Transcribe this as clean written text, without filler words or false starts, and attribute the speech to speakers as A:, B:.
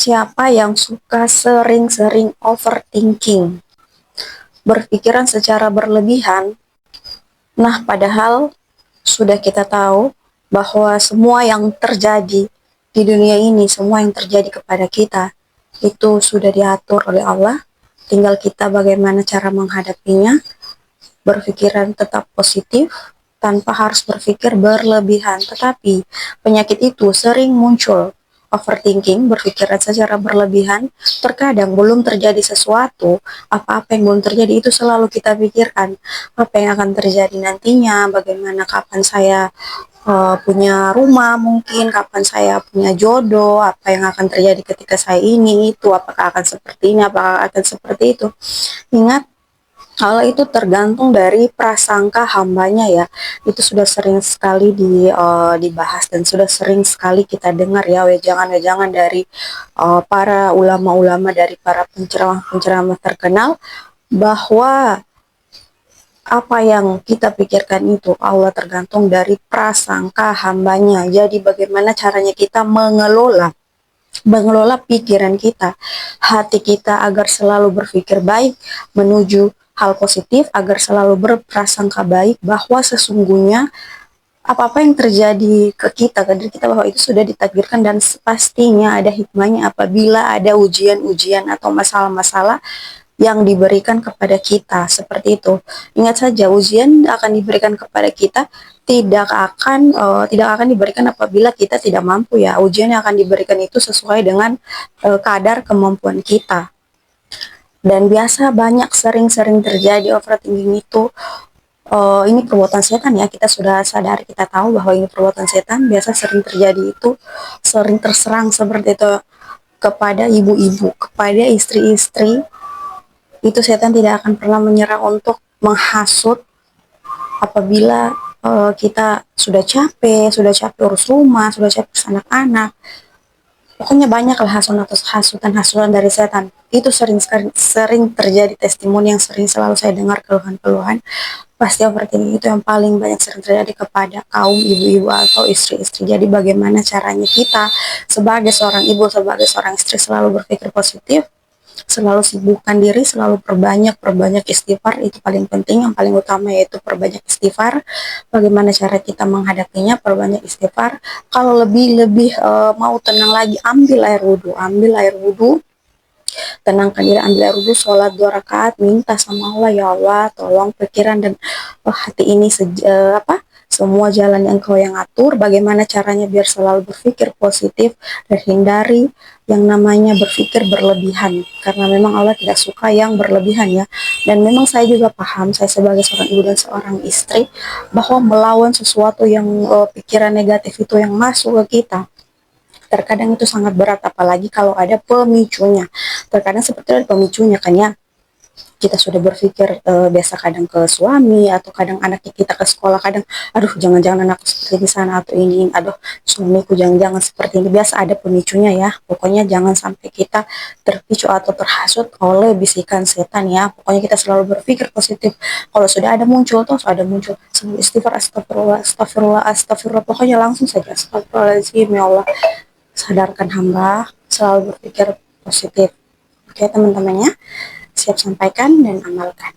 A: Siapa yang suka sering-sering overthinking, berpikiran secara berlebihan? Nah, padahal sudah kita tahu bahwa semua yang terjadi di dunia ini, semua yang terjadi kepada kita, itu sudah diatur oleh Allah. Tinggal kita bagaimana cara menghadapinya, berpikiran tetap positif, tanpa harus berpikir berlebihan. Tetapi penyakit itu sering muncul, overthinking, berpikiran secara berlebihan. Terkadang belum terjadi sesuatu, apa-apa yang belum terjadi itu selalu kita pikirkan. Apa yang akan terjadi nantinya, bagaimana, kapan saya punya rumah, mungkin kapan saya punya jodoh, apa yang akan terjadi ketika saya ini itu, apakah akan seperti ini, apakah akan seperti itu. Ingat, kalau itu tergantung dari prasangka hambanya ya. Itu sudah sering sekali dibahas dan sudah sering sekali kita dengar ya, wejangan-wejangan dari para ulama-ulama, dari para penceramah-penceramah terkenal, bahwa apa yang kita pikirkan itu Allah tergantung dari prasangka hambanya. Jadi bagaimana caranya kita mengelola pikiran kita, hati kita, agar selalu berpikir baik, menuju hal positif, agar selalu berprasangka baik bahwa sesungguhnya apa-apa yang terjadi ke kita, ke diri kita, bahwa itu sudah ditakdirkan dan pastinya ada hikmahnya apabila ada ujian-ujian atau masalah-masalah yang diberikan kepada kita, seperti itu. Ingat saja, ujian akan diberikan kepada kita, tidak akan diberikan apabila kita tidak mampu ya. Ujian yang akan diberikan itu sesuai dengan kadar kemampuan kita. Dan biasa banyak sering-sering terjadi overthinking itu. Ini perbuatan setan ya, kita sudah sadar, kita tahu bahwa ini perbuatan setan. Biasa sering terjadi itu, sering terserang seperti itu kepada ibu-ibu, kepada istri-istri. Itu setan tidak akan pernah menyerah untuk menghasut apabila kita sudah capek urus rumah, sudah capek urus anak-anak. Pokoknya banyaklah hasutan-hasutan dari setan. Itu sering terjadi, testimoni yang sering selalu saya dengar, keluhan-keluhan. Pasti overthinking itu yang paling banyak sering terjadi kepada kaum ibu-ibu atau istri-istri. Jadi bagaimana caranya kita sebagai seorang ibu, sebagai seorang istri selalu berpikir positif, selalu sibukkan diri, selalu perbanyak istighfar. Itu paling penting, yang paling utama yaitu perbanyak istighfar. Bagaimana cara kita menghadapinya? Perbanyak istighfar. Kalau lebih mau tenang lagi, ambil air wudhu, tenangkan diri, ambil air wudhu, sholat 2 rakaat, minta sama Allah, ya Allah tolong pikiran dan hati ini semua jalan yang Engkau yang atur. Bagaimana caranya biar selalu berpikir positif dan hindari yang namanya berpikir berlebihan, karena memang Allah tidak suka yang berlebihan ya. Dan memang saya juga paham, saya sebagai seorang ibu dan seorang istri, bahwa melawan sesuatu yang pikiran negatif itu yang masuk ke kita, terkadang itu sangat berat, apalagi kalau ada pemicunya. Terkadang seperti ada pemicunya kan ya, kita sudah berpikir biasa, kadang ke suami, atau kadang anaknya kita ke sekolah, kadang aduh jangan-jangan anakku seperti di sana atau ini, aduh suamiku jangan-jangan seperti ini. Biasa ada pemicunya ya. Pokoknya jangan sampai kita terpicu atau terhasut oleh bisikan setan ya. Pokoknya kita selalu berpikir positif. Kalau sudah ada muncul, sebelum istighfar, astagfirullah, astagfirullah, astagfirullah, pokoknya langsung saja astagfirullahaladzim, ya Allah sadarkan hamba, selalu berpikir positif. Oke teman-temannya, siap sampaikan dan amalkan.